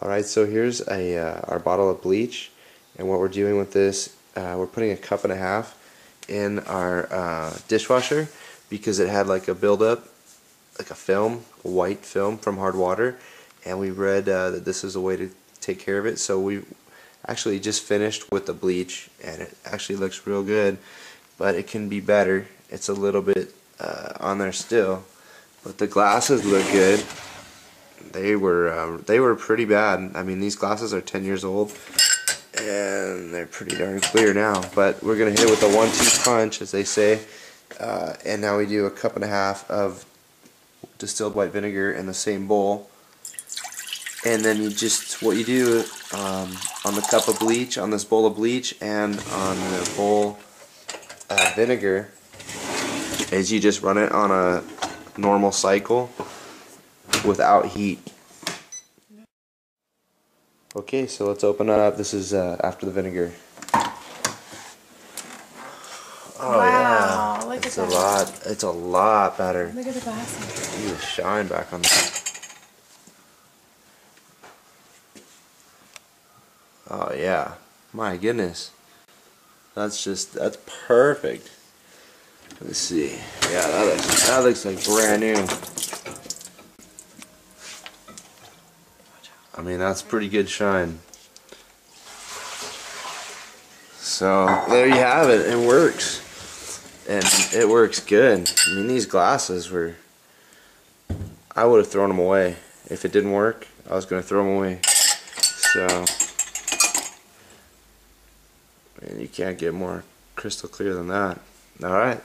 Alright, so here's our bottle of bleach, and what we're doing with this, we're putting a cup and a half in our dishwasher because it had like a buildup, like a film, a white film from hard water, and we read that this is a way to take care of it. So we actually just finished with the bleach, and it actually looks real good, but it can be better. It's a little bit on there still, but the glasses look good. They were pretty bad. I mean, these glasses are 10 years old and they're pretty darn clear now, but we're gonna hit it with a 1-2 punch, as they say, and now we do a cup and a half of distilled white vinegar in the same bowl, and then you just, what you do on the cup of bleach, on this bowl of bleach, and on the bowl of vinegar, is you just run it on a normal cycle without heat. Okay, so let's open it up. This is after the vinegar. Oh wow, yeah, look it's at a that. lot. It's a lot better. Look at the glasses. See the shine back on that. Oh yeah, my goodness. That's perfect. Let's see. Yeah, that looks like brand new. I mean, that's pretty good shine. So there you have it. It works, and it works good. I mean, these glasses were, I would have thrown them away if it didn't work. I was going to throw them away. So, man, you can't get more crystal clear than that. All right.